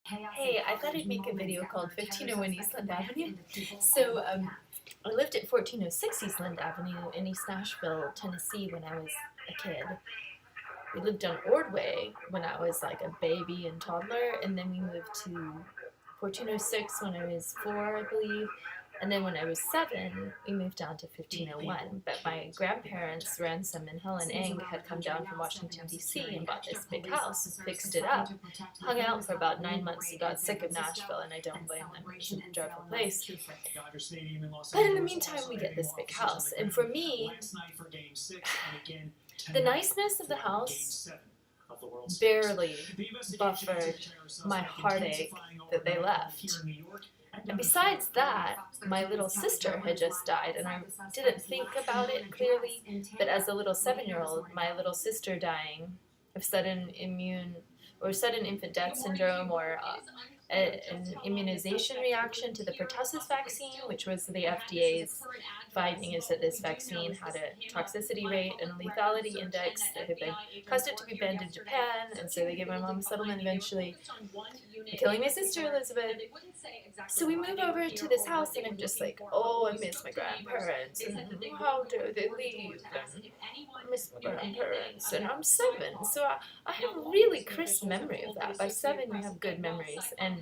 Hey, I thought I'd make a video called 1501 Eastland Avenue. I lived at 1406 Eastland Avenue in East Nashville, Tennessee when I was a kid. We lived on Ordway when I was like a baby and toddler, and then we moved to 1406 when I was 4, I believe. And then when I was 7, we moved down to 1501. But my grandparents, Ransom and Helen Eng, had come down from Washington, D.C. and bought this big house, fixed it up, hung out for about 9 months and got sick of Nashville, and I don't blame them. It's a dreadful place. But in the meantime, we get this big house. And for me, the niceness of the house barely buffered my heartache that they left. And besides that, my little sister had just died, and I didn't think about it clearly, but as a little 7-year-old, my little sister dying of sudden infant death syndrome, or an immunization reaction to the pertussis vaccine, which was the FDA's finding is that this vaccine had a toxicity rate and a lethality index that had been caused it to be banned in Japan, and so they gave my mom a settlement eventually, killing my sister Elizabeth. So we move over to this house, and I'm just like, oh, I miss my grandparents, and how do they leave, and I miss my grandparents, and I'm 7, so I have a really crisp memory of that. By 7, you have good memories, and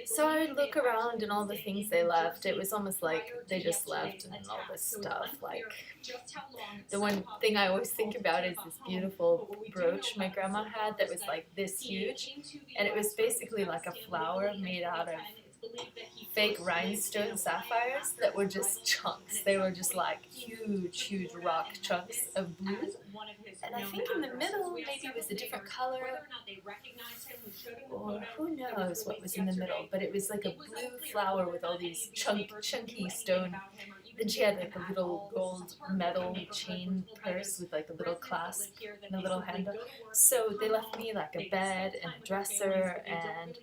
so I would look around and all the things they left. It was almost like they just left and all this stuff. Like, the one thing I always think about is this beautiful brooch my grandma had that was like this huge, and it was basically like a flower made out of fake rhinestone sapphires that were just chunks. They were just like huge rock chunks of blue. And I think in the middle maybe it was a different color, or who knows what was in the middle, but it was like a blue flower with all these chunky stone. Then she had like a little gold metal chain purse with like a little clasp and a little handle. So they left me like a bed and a dresser, and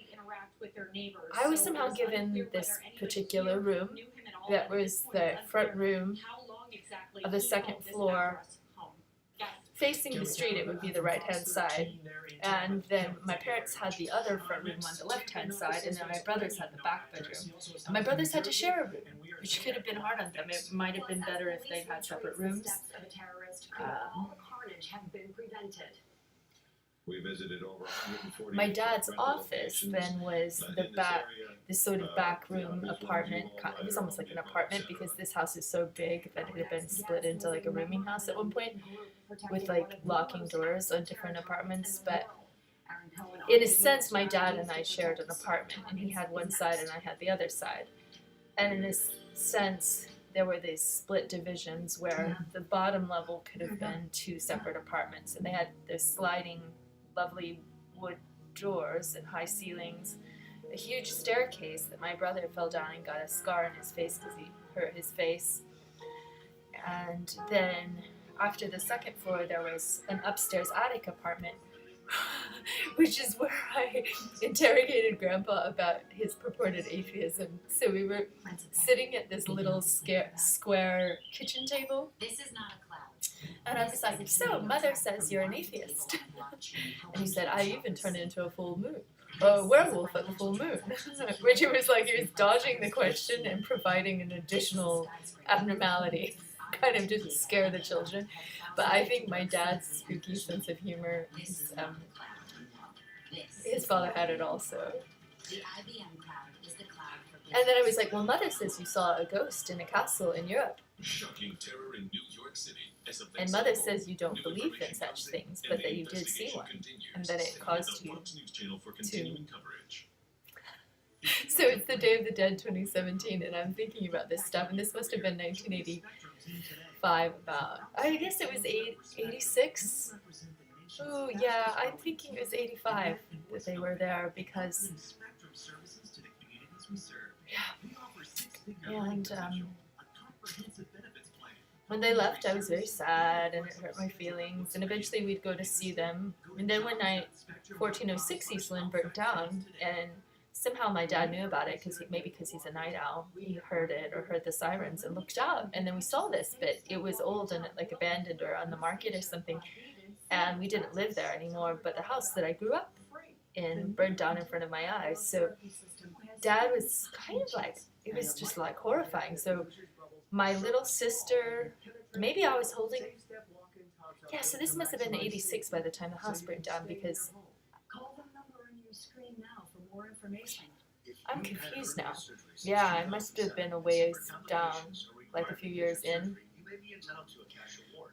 I was somehow given this particular room that was the front room of the second floor. Facing the street, it would be the right-hand side, and then my parents had the other front room on the left-hand side, and then my brothers had the back bedroom. And my brothers had to share a room, which could have been hard on them. It might have been better if they had separate rooms. We visited over 140. My dad's office then was this sort of back room apartment. It was almost like an apartment because this house is so big that it had been split into like a rooming house at one point with like locking doors on different apartments. But in a sense, my dad and I shared an apartment, and he had one side and I had the other side. And in this sense, there were these split divisions where the bottom level could have been 2 separate apartments, and they had this sliding lovely wood doors and high ceilings, a huge staircase that my brother fell down and got a scar on his face because he hurt his face. And then after the second floor there was an upstairs attic apartment, which is where I interrogated Grandpa about his purported atheism. So we were sitting at this little square kitchen table. This is not a cloud. And I was like, so, Mother says you're an atheist. And he said, I even turned into a full moon. A werewolf at the full moon. Which it was like he was dodging the question and providing an additional abnormality, kind of to scare the children. But I think my dad's spooky sense of humor, his father had it also. And then I was like, well, Mother says you saw a ghost in a castle in Europe. Shocking terror in New York City. And Mother says you don't believe in such things, but that you did see one, and that it caused you to. So it's the Day of the Dead 2017, and I'm thinking about this stuff, and this must have been 1985 about, I guess it was 86. Oh yeah, I'm thinking it was 85 that they were there, because, yeah, and when they left, I was very sad, and it hurt my feelings, and eventually we'd go to see them. And then one night, 1406 Eastland burnt down, and somehow my dad knew about it, maybe because he's a night owl. He heard it, or heard the sirens, and looked out, and then we saw this, but it was old and like abandoned or on the market or something, and we didn't live there anymore. But the house that I grew up and burned down in front of my eyes. So Dad was kind of like, it was just like horrifying. So my little sister, maybe I was holding, yeah, so this must have been 86 by the time the house burned down, because I'm confused now. Yeah, I must have been a ways down, like a few years in.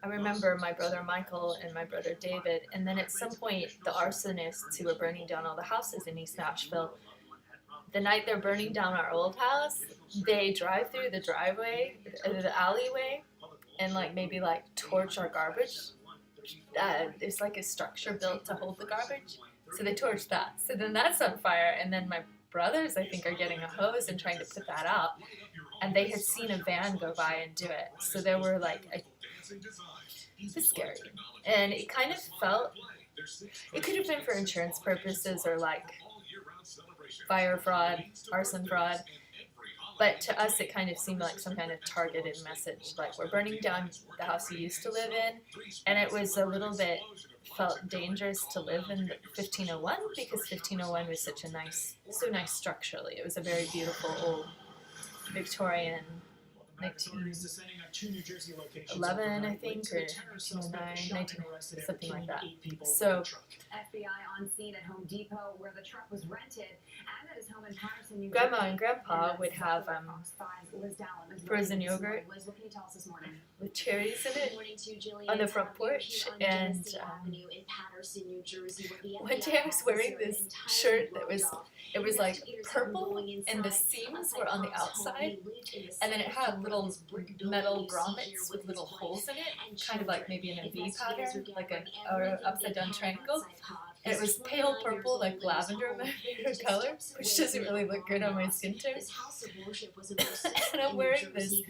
I remember my brother Michael and my brother David, and then at some point the arsonists who were burning down all the houses in East Nashville, the night they're burning down our old house, they drive through the driveway, the alleyway, and like maybe like torch our garbage. There's like a structure built to hold the garbage, so they torch that. So then that's on fire, and then my brothers, I think, are getting a hose and trying to put that out, and they had seen a van go by and do it. So there were like, it was scary, and it kind of felt, it could have been for insurance purposes or like fire fraud, arson fraud, but to us it kind of seemed like some kind of targeted message, like we're burning down the house you used to live in, and it was a little bit, felt dangerous to live in 1501 because 1501 was such a nice, so nice structurally. It was a very beautiful old Victorian 1911, I think, or 1909, something like that. So FBI on scene at Home Depot where the truck was rented, and at his home in Patterson, New Jersey. Grandma and Grandpa would have frozen yogurt with cherries in it on the front porch, and one day I was wearing this shirt that was, it was like purple, and the seams were on the outside, and then it had little metal grommets with little holes in it, kind of like maybe in a V pattern, like an upside down triangle. And it was pale purple, like lavender, my favorite color, which doesn't really look good on my skin tone. And I'm wearing this,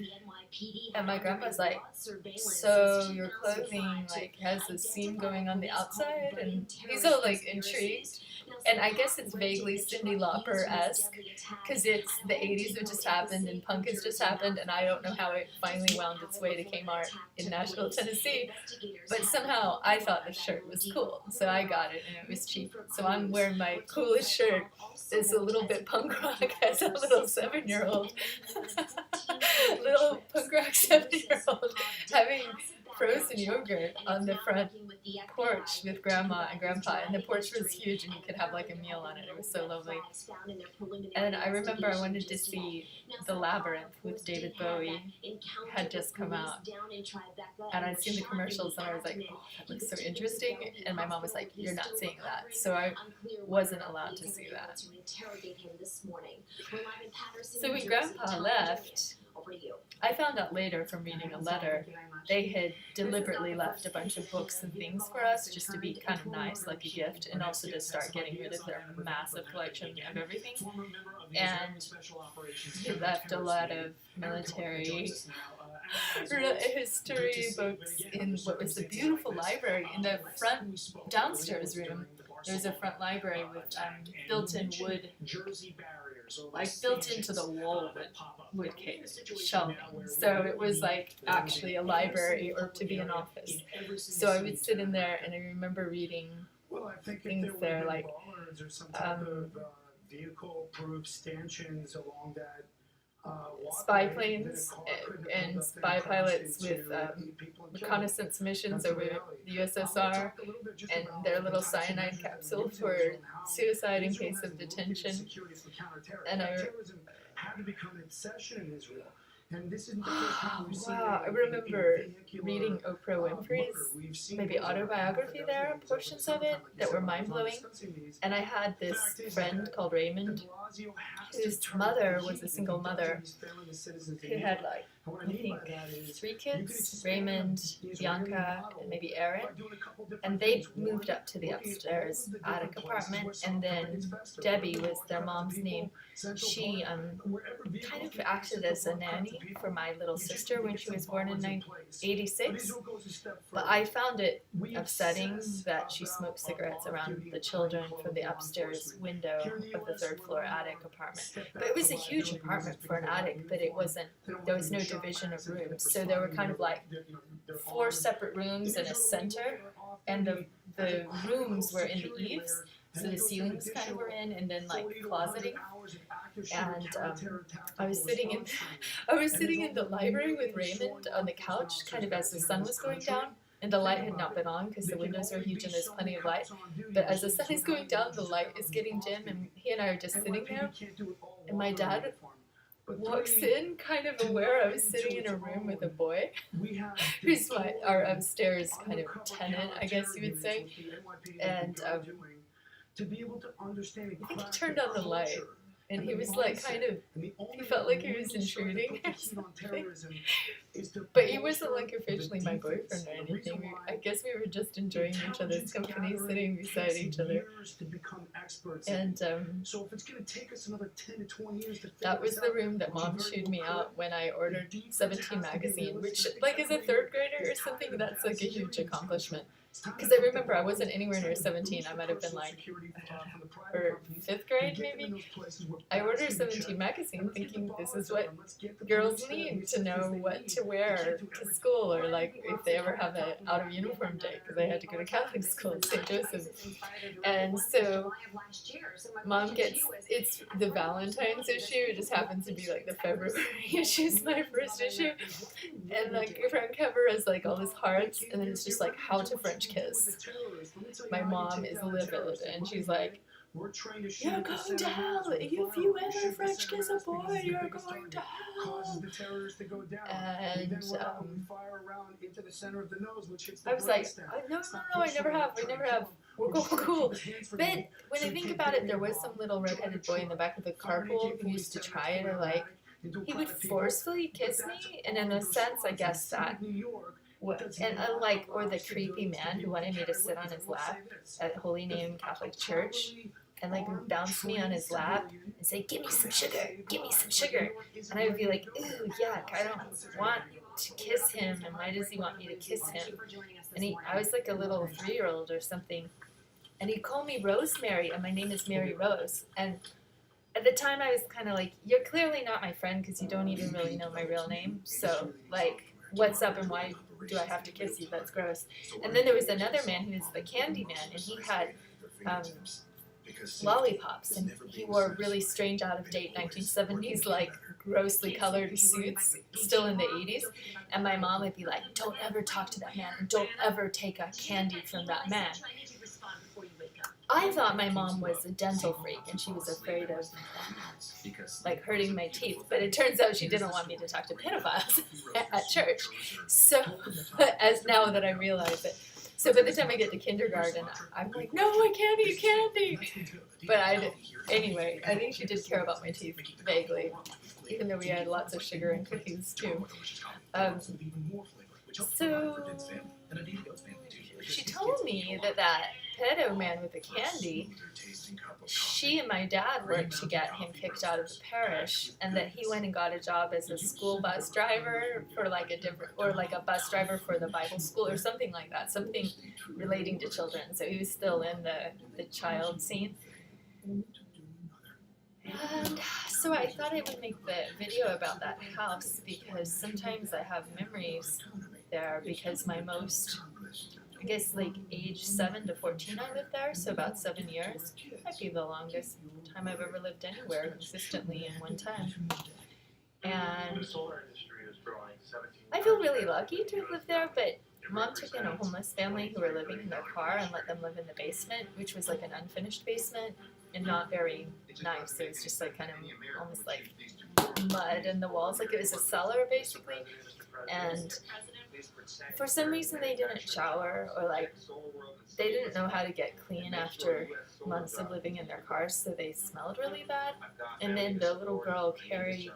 and my grandpa's like, so your clothing like has a seam going on the outside, and he's all like intrigued. And I guess it's vaguely Cyndi Lauper-esque, because it's the 80s have just happened and punk has just happened, and I don't know how it finally wound its way to Kmart in Nashville, Tennessee, but somehow I thought the shirt was cool, so I got it, and it was cheap. So I'm wearing my coolest shirt. It's a little bit punk rock as a little 7-year-old. Little punk rock 7-year-old having frozen yogurt on the front porch with Grandma and Grandpa, and the porch was huge and you could have like a meal on it. It was so lovely. And I remember I wanted to see The Labyrinth with David Bowie, had just come out, and I'd seen the commercials and I was like, oh, that looks so interesting, and my mom was like, you're not seeing that, so I wasn't allowed to see that. So when Grandpa left, I found out later from reading a letter, they had deliberately left a bunch of books and things for us just to be kind of nice, like a gift, and also to start getting rid of their massive collection of everything. And they left a lot of military history books in what was a beautiful library in the front downstairs room. There was a front library with built-in wood, like built into the wall wood case shelving. So it was like actually a library or to be an office. So I would sit in there and I remember reading things there like vehicle-proof stanchions along that spy planes and spy pilots with reconnaissance missions over the USSR, and their little cyanide capsule for suicide in case of detention. And I had to become an obsession in Israel. And this is wow, I remember reading Oprah Winfrey's maybe autobiography there, portions of it that were mind-blowing. And I had this friend called Raymond, whose mother was a single mother, who had like, I think, 3 kids, Raymond, Bianca, and maybe Aaron. And they moved up to the upstairs attic apartment, and then Debbie was their mom's name. She kind of acted as a nanny for my little sister when she was born in 1986. But I found it upsetting that she smoked cigarettes around the children from the upstairs window of the 3rd floor attic apartment. But it was a huge apartment for an attic, but it wasn't, there was no division of rooms. So there were kind of like 4 separate rooms and a center, and the rooms were in the eaves. So the ceilings kind of were in, and then like closeting. And I was sitting in the library with Raymond on the couch, kind of as the sun was going down. And the light had not been on because the windows are huge and there's plenty of light. But as the sun is going down, the light is getting dim, and he and I are just sitting there. And my dad walks in, kind of aware I was sitting in a room with a boy who's our upstairs kind of tenant, I guess you would say. And I think he turned on the light. And he was like he felt like he was intruding or something. But he wasn't like officially my boyfriend or anything. I guess we were just enjoying each other's company, sitting beside each other. And that was the room that Mom shooed me out when I ordered 17 magazine, which like as a third grader or something, that's like a huge accomplishment. Because I remember I wasn't anywhere near 17. I might have been like, or 5th grade maybe. I ordered 17 magazine thinking this is what girls need to know what to wear to school, or like if they ever have an out of uniform day, because I had to go to Catholic school, St. Joseph. And so Mom gets, it's the Valentine's issue. It just happens to be like the February issue is my first issue. And like front cover is like all these hearts, and then it's just like how to French kiss. My mom is livid, and she's like, "You're going to hell. If you ever French kiss a boy, you're going to hell." And I was like, "No, I never have. We're cool." But when I think about it, there was some little redheaded boy in the back of the carpool who used to try to like, he would forcefully kiss me, and in a sense, I guess that. And unlike, or the creepy man who wanted me to sit on his lap at Holy Name Catholic Church and like bounce me on his lap and say, "Give me some sugar, give me some sugar." And I would be like, "Ooh, yuck, I don't want to kiss him, and why does he want me to kiss him?" And I was like a little 3-year-old or something, and he called me Rosemary, and my name is Mary Rose. And at the time I was kind of like, "You're clearly not my friend because you don't even really know my real name, so like, what's up and why do I have to kiss you? That's gross." And then there was another man who was the candy man, and he had lollipops, and he wore really strange, out-of-date 1970s, like, grossly colored suits, still in the 80s, and my mom would be like, "Don't ever talk to that man, and don't ever take a candy from that man." I thought my mom was a dental freak, and she was afraid of, like, hurting my teeth, but it turns out she didn't want me to talk to pedophiles at church, so, as now that I realize it. So by the time I get to kindergarten, I'm like, "No, I can't eat candy." But anyway, I think she did care about my teeth, vaguely, even though we had lots of sugar and cookies, too. So she told me that pedo man with the candy, she and my dad worked to get him kicked out of the parish, and that he went and got a job as a school bus driver for like a bus driver for the Bible school or something like that, something relating to children. So he was still in the child scene. And so I thought I would make the video about that house because sometimes I have memories there, because my most, I guess, like age 7 to 14 I lived there, so about 7 years. Might be the longest time I've ever lived anywhere consistently in one time. And I feel really lucky to have lived there, but Mom took in a homeless family who were living in their car and let them live in the basement, which was like an unfinished basement and not very nice. It was just like kind of almost like mud in the walls, like it was a cellar basically. And for some reason they didn't shower, or like they didn't know how to get clean after months of living in their cars, so they smelled really bad. And then the little girl, Carrie,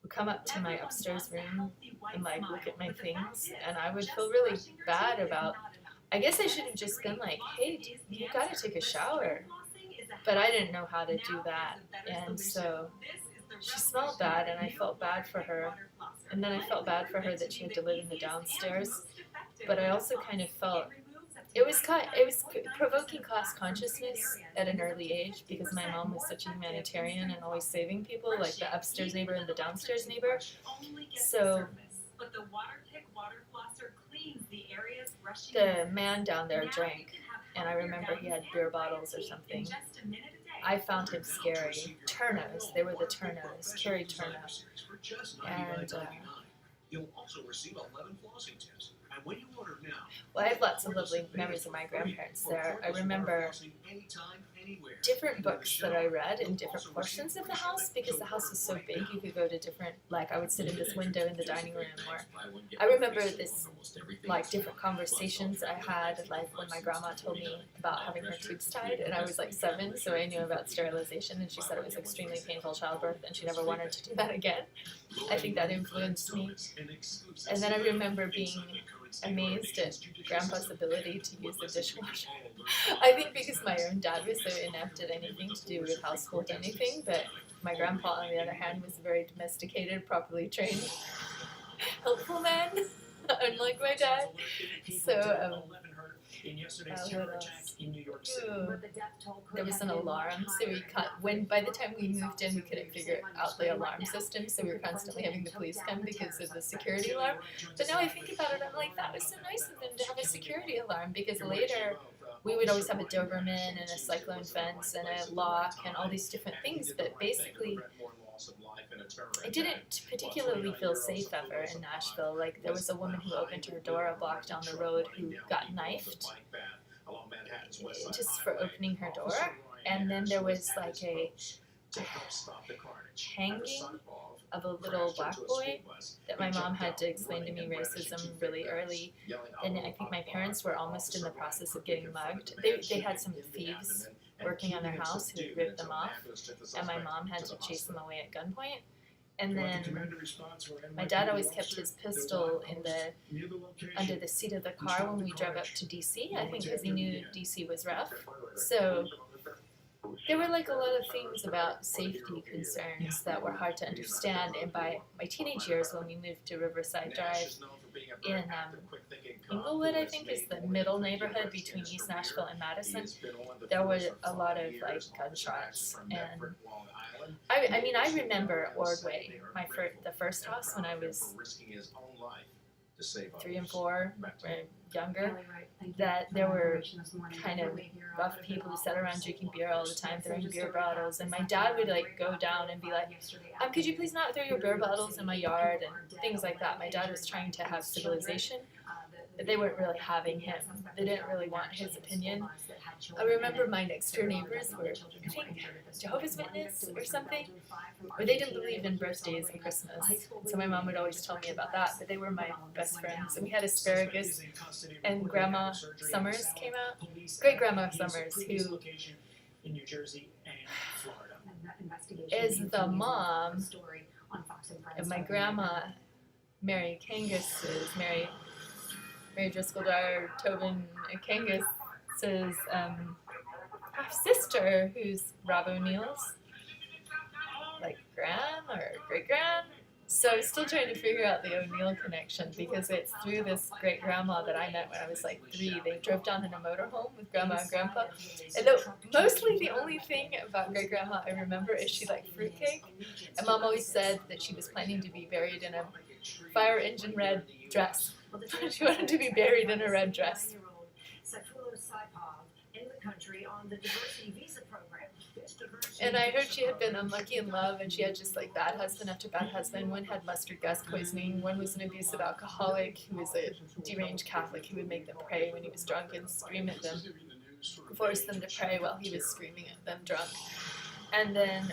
would come up to my upstairs room and like look at my things, and I would feel really bad about, I guess I should have just been like, "Hey, you gotta take a shower." But I didn't know how to do that, and so she smelled bad, and I felt bad for her. And then I felt bad for her that she had to live in the downstairs. But I also kind of felt it was provoking class consciousness at an early age, because my mom was such a humanitarian and always saving people, like the upstairs neighbor and the downstairs neighbor. So the man down there drank and I remember he had beer bottles or something. I found him scary. Turnos, they were the Turnos, Carrie Turno. And You'll also receive 11 flossing tips. And when you order now, well, I have lots of lovely memories of my grandparents there. I remember different books that I read in different portions of the house because the house was so big you could go to different, like I would sit in this window in the dining room where I remember this, like different conversations I had, like when my grandma told me about having her tubes tied and I was like 7, so I knew about sterilization and she said it was extremely painful childbirth and she never wanted to do that again. I think that influenced me. And then I remember being amazed at Grandpa's ability to use the dishwasher. I think because my own dad was so inept at anything to do with household anything, but my grandpa, on the other hand, was a very domesticated, properly trained, helpful man, unlike my dad. So, what else? Ooh, there was an alarm, so we by the time we moved in, we couldn't figure out the alarm system, so we were constantly having the police come because of the security alarm. But now I think about it, I'm like, that was so nice of them to have a security alarm, because later we would always have a Doberman and a cyclone fence and a lock and all these different things, but basically I didn't particularly feel safe ever in Nashville. Like, there was a woman who opened her door a block down the road who got knifed just for opening her door, and then there was like a hanging of a little black boy that my mom had to explain to me racism really early, and I think my parents were almost in the process of getting mugged. They had some thieves working on their house who ripped them off, and my mom had to chase them away at gunpoint. And then my dad always kept his pistol under the seat of the car when we drove up to DC, I think because he knew DC was rough. So there were like a lot of things about safety concerns that were hard to understand, and by my teenage years when we moved to Riverside Drive in Inglewood, I think is the middle neighborhood between East Nashville and Madison, there were a lot of like gunshots, and I mean I remember Ordway, the first house when I was 3 and 4, or younger, that there were kind of rough people who sat around drinking beer all the time, throwing beer bottles, and my dad would like go down and be like, could you please not throw your beer bottles in my yard, and things like that. My dad was trying to have civilization, but they weren't really having him. They didn't really want his opinion. I remember my next door neighbors were, I think, Jehovah's Witness or something, or they didn't believe in birthdays and Christmas. So my mom would always tell me about that, but they were my best friends. And we had asparagus, and Grandma Summers came out. Great Grandma Summers, who is the mom of my grandma, Mary Kangus's, Mary Driscoll Dyer Tobin Kangus's half sister, who's Rob O'Neill's like gran or great gran. So I'm still trying to figure out the O'Neill connection, because it's through this great grandma that I met when I was like 3. They drove down in a motorhome with grandma and grandpa. And mostly the only thing about great grandma I remember is she liked fruitcake. And mom always said that she was planning to be buried in a fire engine red dress. She wanted to be buried in a red dress. And I heard she had been unlucky in love, and she had just like bad husband after bad husband. One had mustard gas poisoning, one was an abusive alcoholic who was a deranged Catholic who would make them pray when he was drunk and scream at them, force them to pray while he was screaming at them drunk. And then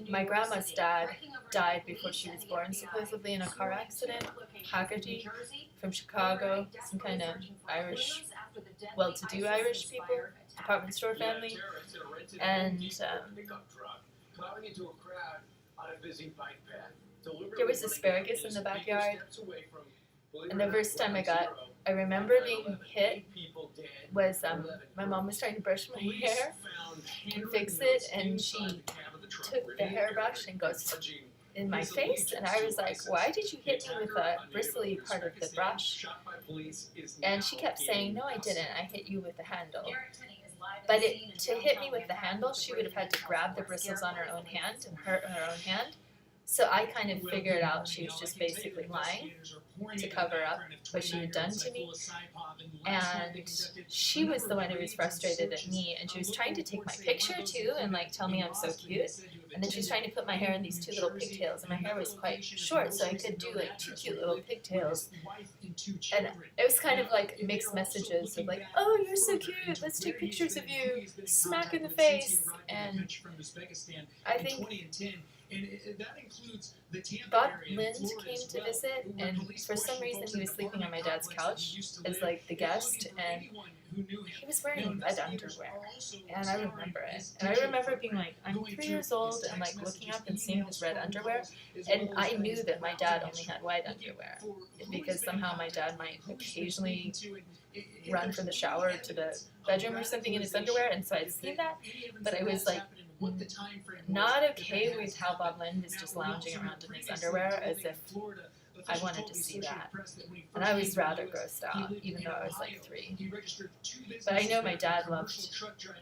my grandma's dad died before she was born, supposedly in a car accident. Haggerty from Chicago, some kind of Irish, well-to-do Irish people, department store family, and there was asparagus in the backyard. And the first time I remember being hit was my mom was trying to brush my hair and fix it, and she took the hairbrush and goes in my face, and I was like, why did you hit me with a bristly part of the brush? And she kept saying, no, I didn't, I hit you with the handle. But to hit me with the handle, she would have had to grab the bristles on her own hand and hurt her own hand. So I kind of figured out she was just basically lying. to cover up what she had done to me. And she was the one who was frustrated at me, and she was trying to take my picture too and like tell me I'm so cute. And then she was trying to put my hair in these two little pigtails, and my hair was quite short, so I could do like two cute little pigtails. And it was kind of like mixed messages of like, oh, you're so cute, let's take pictures of you, smack in the face. And I think Bob Lind came to visit, and for some reason he was sleeping on my dad's couch as like the guest, and he was wearing red underwear, and I remember it. And I remember being like, I'm 3 years old, and like looking up and seeing his red underwear, and I knew that my dad only had white underwear, because somehow my dad might occasionally run from the shower to the bedroom or something in his underwear, and so I'd seen that, but I was like not okay with how Bob Lind was just lounging around in his underwear as if I wanted to see that. And I was rather grossed out, even though I was like 3. But I know my dad loved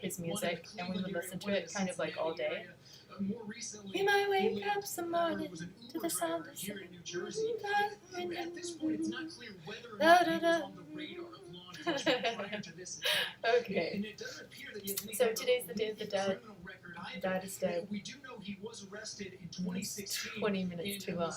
his music, and we would listen to it kind of like all day. We might wake up some morning to the sound of singing. Okay. So today's the Day of the Dead. Dad is dead. 20 minutes too long.